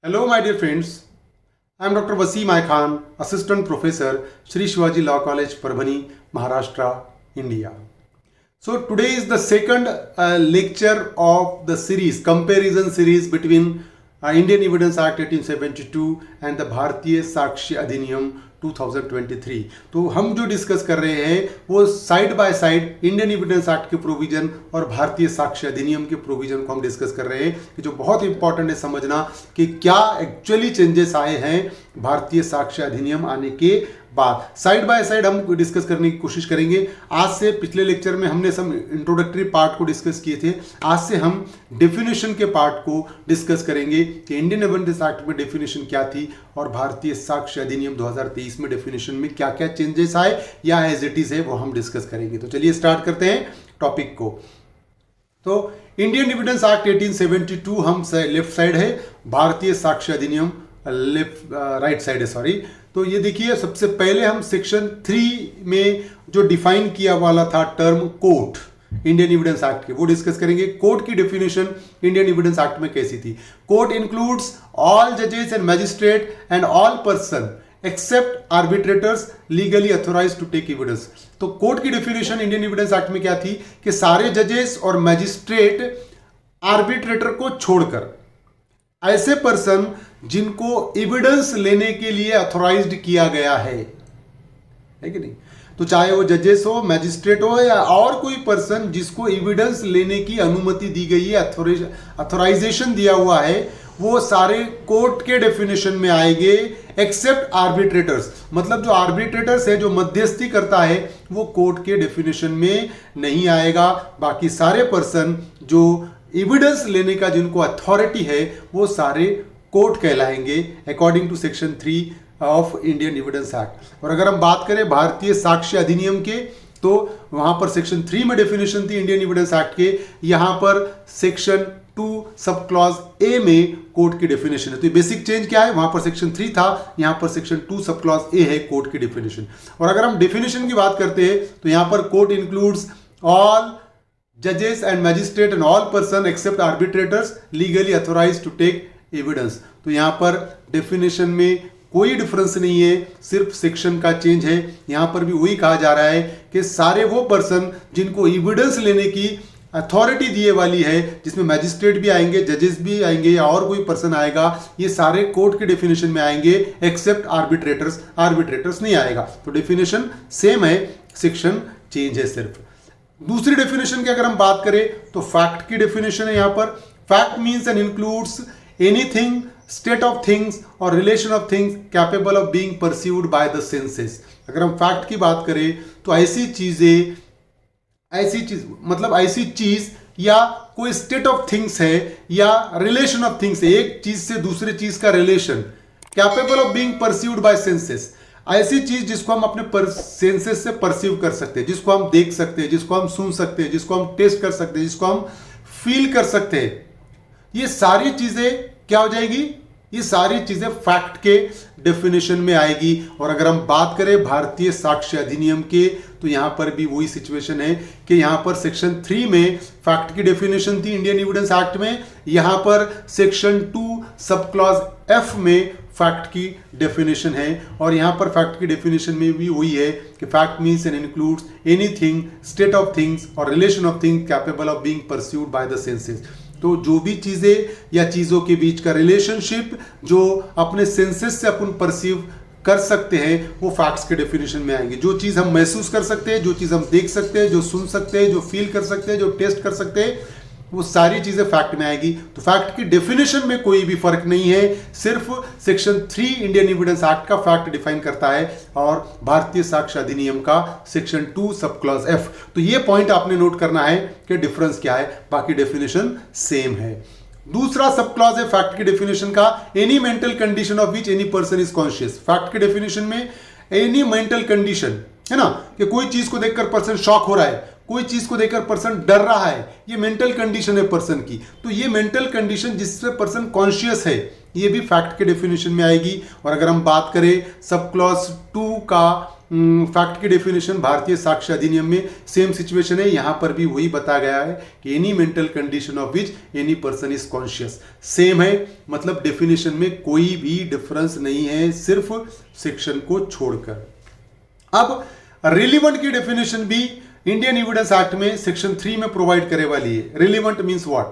Hello, my dear friends. I am Dr. Wasim I Khan, Assistant Professor, Shri Shivaji Law College, Parbhani, Maharashtra, India. So today is the second lecture of the series, comparison series between Indian Evidence Act 1872 and the भारतीय साक्ष्य अधिनियम 2023। तो हम जो discuss कर रहे हैं वो side by side Indian evidence act के प्रोविजन और भारतीय साक्ष्य अधिनियम के प्रोविजन को हम डिस्कस कर रहे हैं कि जो बहुत इंपॉर्टेंट है समझना कि क्या एक्चुअली चेंजेस आए हैं भारतीय साक्ष्य अधिनियम आने के बाद। साइड बाय साइड हम डिस्कस करने की कोशिश करेंगे। आज से पिछले लेक्चर में हमने सब इंट्रोडक्टरी पार्ट को डिस्कस किए थे, आज से हम डेफिनेशन के पार्ट को डिस्कस करेंगे कि इंडियन एविडेंस एक्ट में डेफिनेशन क्या थी और भारतीय साक्ष्य अधिनियम 2023 में डेफिनेशन में क्या क्या चेंजेस आए या एज इट इज है वो हम डिस्कस करेंगे। तो चलिए स्टार्ट करते हैं टॉपिक को। तो इंडियन एविडेंस एक्ट 1872 हम लेफ्ट साइड है, भारतीय साक्ष्य अधिनियम राइट साइड है, सॉरी। तो ये देखिए, सबसे पहले हम सेक्शन 3 में जो डिफाइन किया वाला था term court Indian evidence act के, वो डिस्कस करेंगे। कोर्ट की डेफिनेशन इंडियन एविडेंस एक्ट में कैसी थी। कोर्ट इंक्लूड्स ऑल जजेस and magistrate and all person except arbitrators legally authorised to take evidence. तो कोर्ट की डेफिनेशन इंडियन एविडेंस एक्ट में क्या थी कि सारे जजेस और मैजिस्ट्रेट आर्बिट्रेटर को छोड़कर ऐसे पर्सन जिनको एविडेंस लेने के लिए अथोराइज्ड किया गया है कि नहीं, तो चाहे वो जजेस हो, मैजिस्ट्रेट हो या और कोई पर्सन जिसको एविडेंस लेने की अनुमति दी गई है, अथोराइजेशन दिया हुआ है, वो सारे कोर्ट के डेफिनेशन में आएंगे एक्सेप्ट आर्बिट्रेटर्स। मतलब जो आर्बिट्रेटर्स है, जो मध्यस्थी करता है, वो कोर्ट के डेफिनेशन में नहीं आएगा। बाकी सारे पर्सन जो एविडेंस लेने का जिनको अथॉरिटी है वो सारे कोर्ट कहलाएंगे according to section 3 of Indian evidence act. और अगर हम बात करें भारतीय साक्ष्य अधिनियम के, तो वहां पर सेक्शन 3 में डेफिनेशन थी इंडियन एविडेंस एक्ट के, यहां पर सेक्शन 2 सब क्लॉज ए में कोर्ट की डेफिनेशन है। तो बेसिक चेंज क्या है, वहां पर सेक्शन 3 था, यहां पर सेक्शन 2 सब क्लॉज ए है कोर्ट की डेफिनेशन। और अगर हम डेफिनेशन की बात करते हैं तो यहां पर court includes all judges and magistrate and all person except arbitrators legally authorized to take evidence। तो यहां पर डेफिनेशन में कोई डिफरेंस नहीं है, सिर्फ सेक्शन का चेंज है। यहां पर भी वही कहा जा रहा है कि सारे वो पर्सन जिनको एविडेंस लेने की अथॉरिटी दिए वाली है, जिसमें मैजिस्ट्रेट भी आएंगे, जजेस भी आएंगे या और कोई पर्सन आएगा, ये सारे कोर्ट के डेफिनेशन में आएंगे एक्सेप्ट आर्बिट्रेटर्स नहीं आएगा। तो डेफिनेशन सेम है, सेक्शन चेंज है सिर्फ। दूसरी डेफिनेशन की अगर हम बात करें तो फैक्ट की डेफिनेशन है। यहां पर fact means and includes anything, state of things और relation of things capable of being perceived by the senses. अगर हम फैक्ट की बात करें तो ऐसी चीज या कोई स्टेट ऑफ थिंग्स है या रिलेशन ऑफ थिंग्स है, एक चीज से दूसरे चीज का relation, capable of being perceived bye senses. ऐसी चीज जिसको हम अपने सेंसेस से परसीव कर सकते हैं, जिसको हम देख सकते हैं, जिसको हम सुन सकते हैं, जिसको हम टेस्ट कर सकते हैं, जिसको हम फील कर सकते हैं, ये सारी चीजें क्या हो जाएगी, ये सारी चीजें फैक्ट के डेफिनेशन में आएगी। और अगर हम बात करें भारतीय साक्ष्य अधिनियम के, तो यहां पर भी वही सिचुएशन है कि यहां पर सेक्शन 3 में फैक्ट की डेफिनेशन थी इंडियन एविडेंस एक्ट में, यहां पर सेक्शन 2 सब क्लॉज एफ में फैक्ट की डेफिनेशन है। और यहां पर फैक्ट की डेफिनेशन में भी वही है कि fact means and includes anything, state of things और relation of things capable of being perceived by the senses. तो जो भी चीजें या चीजों के बीच का रिलेशनशिप जो अपने सेंसेस से अपन परसीव कर सकते हैं, वो फैक्ट्स के डेफिनेशन में आएंगे। जो चीज हम महसूस कर सकते हैं, जो चीज हम देख सकते हैं, जो सुन सकते हैं, जो फील कर सकते हैं, जो टेस्ट कर सकते हैं, वो सारी चीजें फैक्ट में आएगी। तो फैक्ट की डेफिनेशन में कोई भी फर्क नहीं है, सिर्फ सेक्शन 3 इंडियन एविडेंस एक्ट का फैक्ट डिफाइन करता है और भारतीय साक्ष्य अधिनियम का सेक्शन 2 सब क्लॉज एफ। तो ये पॉइंट आपने नोट करना है कि डिफरेंस क्या है, बाकी डेफिनेशन सेम है। दूसरा सब क्लॉज है फैक्ट की डेफिनेशन का, any mental condition of which any person is conscious. Fact के डेफिनेशन में एनी मेंटल कंडीशन है ना, कि कोई चीज को देखकर पर्सन शॉक हो रहा है, कोई चीज को देखकर पर्सन डर रहा है, ये मेंटल कंडीशन है पर्सन की। तो ये मेंटल कंडीशन जिससे पर्सन कॉन्शियस है, ये भी फैक्ट के डेफिनेशन में आएगी। और अगर हम बात करें सब क्लॉज 2 का फैक्ट की डेफिनेशन भारतीय साक्ष्य अधिनियम में सेम सिचुएशन है, यहां पर भी वही बताया गया है कि any mental condition of which any person is conscious, same है, मतलब डेफिनेशन में कोई भी डिफरेंस नहीं है, सिर्फ सेक्शन को छोड़कर। अब रिलीवेंट की डेफिनेशन भी इंडियन एविडेंस एक्ट में सेक्शन 3 में प्रोवाइड करे वाली है। Relevant means what?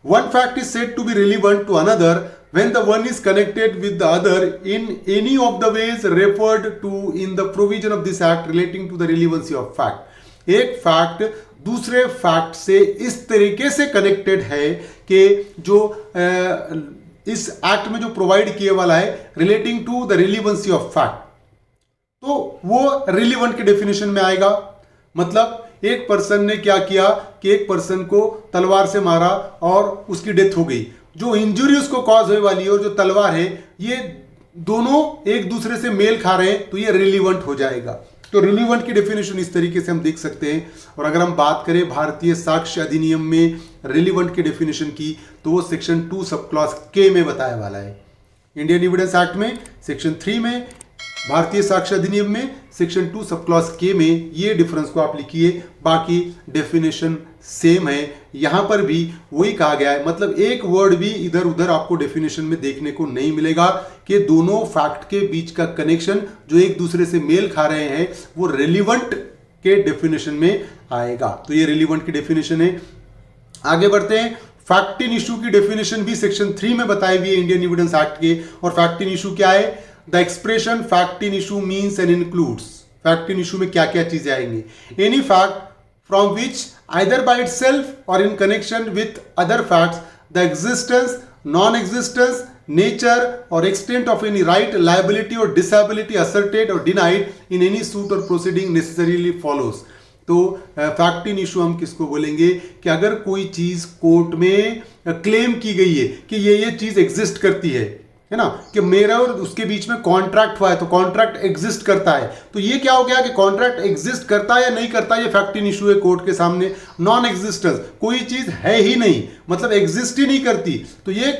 One fact is said to be relevant to another when the one is connected with the other in any of the ways referred to in the provision of this act relating to the relevancy of fact। एक fact दूसरे fact से इस तरीके से connected है कि जो इस एक्ट में जो प्रोवाइड किए वाला है relating to the relevancy of fact, तो वो रिलीवेंट के डेफिनेशन में आएगा। मतलब एक पर्सन ने क्या किया कि एक पर्सन को तलवार से मारा और उसकी डेथ हो गई, जो इंजरी उसको कॉज होने वाली है और जो तलवार है, ये दोनों एक दूसरे से मेल खा रहे हैं, तो ये रिलीवेंट हो जाएगा। तो रिलीवेंट की डेफिनेशन इस तरीके से हम देख सकते हैं। और अगर हम बात करें भारतीय साक्ष्य अधिनियम में रिलीवेंट की डेफिनेशन की, तो वो सेक्शन 2 सब क्लॉज के में बताया वाला है। इंडियन एविडेंस एक्ट में सेक्शन 3 में, भारतीय साक्ष्य अधिनियम में सेक्शन 2 सब क्लॉज के में, ये डिफरेंस को आप लिखिए, बाकी डेफिनेशन सेम है। यहां पर भी वही कहा गया है, मतलब एक वर्ड भी इधर उधर आपको डेफिनेशन में देखने को नहीं मिलेगा कि दोनों फैक्ट के बीच का कनेक्शन जो एक दूसरे से मेल खा रहे हैं वो रिलीवेंट के डेफिनेशन में आएगा। तो ये रिलीवेंट की डेफिनेशन है। आगे बढ़ते हैं। फैक्ट इन इशू की डेफिनेशन भी सेक्शन 3 में बताई हुई है इंडियन एविडेंस एक्ट के। और फैक्ट इन इशू क्या है? The expression fact in issue means and includes, fact in issue में क्या क्या चीजें आएंगी? Any fact from which either by itself or in connection with other facts the existence, non-existence, nature or extent of any right, liability or disability asserted or denied in any suit or proceeding necessarily follows। तो fact in issue हम किसको बोलेंगे कि अगर कोई चीज court में claim की गई है कि ये चीज एग्जिस्ट करती है ना, कि मेरा और उसके बीच में कॉन्ट्रैक्ट हुआ है, तो कॉन्ट्रैक्ट एग्जिस्ट करता है, तो ये क्या हो गया कि कॉन्ट्रैक्ट एग्जिस्ट करता है या नहीं करता है, ये फैक्ट इन इशू है कोर्ट के सामने। नॉन एग्जिस्टेंस, कोई चीज है ही नहीं, मतलब एग्जिस्ट ही नहीं करती, तो ये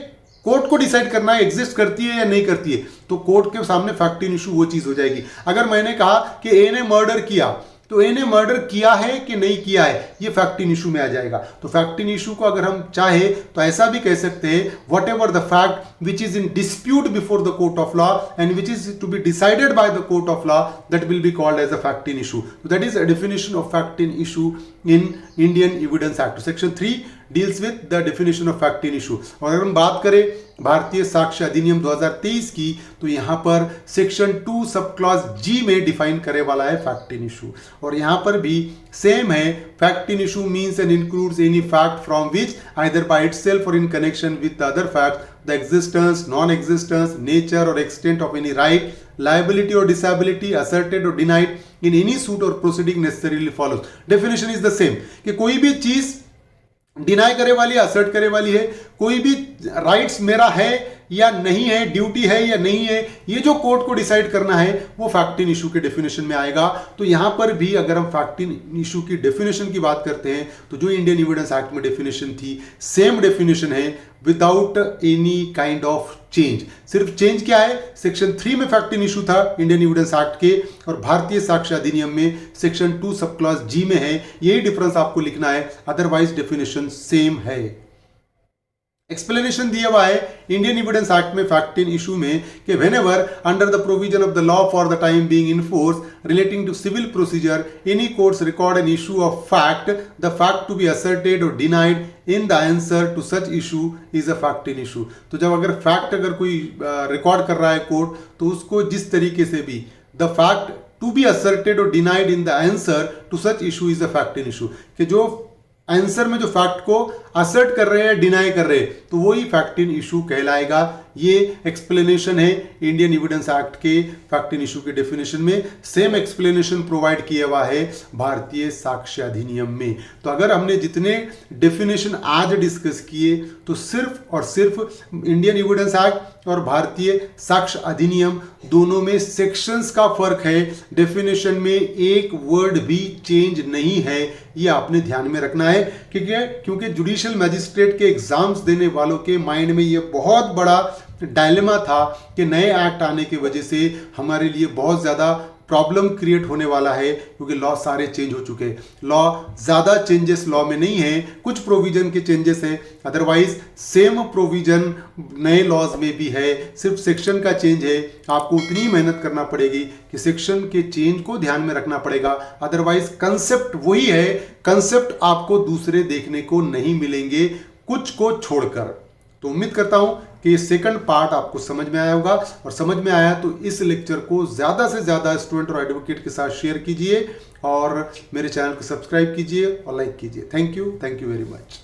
कोर्ट को डिसाइड करना है एग्जिस्ट करती है या नहीं करती है, तो कोर्ट के सामने फैक्ट इन इशू वो चीज हो जाएगी। अगर मैंने कहा कि ए ने मर्डर किया, तो ए ने मर्डर किया है कि नहीं किया है, ये फैक्ट इन इशू में आ जाएगा। तो फैक्ट इन इशू को अगर हम चाहे तो ऐसा भी कह सकते हैं, whatever the fact which is in dispute before the court of law and which is to be decided by the court of law, that will be called as a fact in issue. That is a definition of fact in issue in Indian evidence act. Section 3 deals with the definition of fact in issue. और अगर हम बात करें भारतीय साक्ष्य अधिनियम 2023 की, तो यहां पर सेक्शन 2 सब क्लॉज जी में डिफाइन करे वाला है फैक्ट इन इशू। और यहां पर भी सेम है, fact in issue means and includes any fact from which either by itself और in connection with the other fact the existence, non existence, nature और extent of any right, liability or disability asserted or denied in any suit or proceeding necessarily follows। definition is the same कि कोई भी चीज deny करे वाली है, assert करे वाली है, कोई भी राइट्स मेरा है या नहीं है, ड्यूटी है या नहीं है, ये जो कोर्ट को डिसाइड करना है वो फैक्ट इन इशू के डेफिनेशन में आएगा। तो यहां पर भी अगर हम फैक्ट इन इशू की डेफिनेशन की बात करते हैं, तो जो इंडियन एविडेंस एक्ट में डेफिनेशन थी, सेम डेफिनेशन है without any kind of change. सिर्फ चेंज क्या है? सेक्शन 3 में फैक्ट इन इशू था इंडियन एविडेंस एक्ट के, और भारतीय साक्ष्य अधिनियम में सेक्शन 2 सब क्लॉज जी में है। यही डिफरेंस आपको लिखना है, अदरवाइज डेफिनेशन सेम है। एक्सप्लेनेशन दिया हुआ है इंडियन एविडेंस एक्ट में फैक्ट इन इशू में कि whenever under the provision of the law for the time being in force relating to civil procedure any courts record an issue of fact, the fact to be asserted और denied in the answer to such issue is a fact in issue. तो जब अगर fact अगर कोई record कर रहा है court, तो उसको जिस तरीके से भी the fact to be asserted और denied in the answer to such issue is a fact in issue, कि जो आंसर में जो फैक्ट को असर्ट कर रहे हैं, डिनाई कर रहे हैं, तो वही फैक्ट इन इशू कहलाएगा। ये एक्सप्लेनेशन है इंडियन एविडेंस एक्ट के फैक्ट इन इशू के डेफिनेशन में। सेम एक्सप्लेनेशन प्रोवाइड किया हुआ है भारतीय साक्ष्य अधिनियम में। तो अगर हमने जितने डेफिनेशन आज डिस्कस किए, तो सिर्फ और सिर्फ इंडियन एविडेंस एक्ट और भारतीय साक्ष्य अधिनियम दोनों में सेक्शंस का फर्क है, डेफिनेशन में एक वर्ड भी चेंज नहीं है। ये आपने ध्यान में रखना है, क्योंकि जुडिशियल मैजिस्ट्रेट के एग्जाम्स देने वालों के माइंड में ये बहुत बड़ा डायलेमा था कि नए एक्ट आने की वजह से हमारे लिए बहुत ज़्यादा प्रॉब्लम क्रिएट होने वाला है, क्योंकि लॉ सारे चेंज हो चुके हैं। लॉ ज़्यादा चेंजेस लॉ में नहीं है, कुछ प्रोविजन के चेंजेस हैं, अदरवाइज सेम प्रोविजन नए लॉज में भी है, सिर्फ सेक्शन का चेंज है। आपको उतनी मेहनत करना पड़ेगी कि सेक्शन के चेंज को ध्यान में रखना पड़ेगा, अदरवाइज कंसेप्ट वही है, कंसेप्ट आपको दूसरे देखने को नहीं मिलेंगे कुछ को छोड़कर। तो उम्मीद करता हूं कि ये सेकंड पार्ट आपको समझ में आया होगा, और समझ में आया तो इस लेक्चर को ज़्यादा से ज़्यादा स्टूडेंट और एडवोकेट के साथ शेयर कीजिए और मेरे चैनल को सब्सक्राइब कीजिए और लाइक कीजिए। Thank you very much.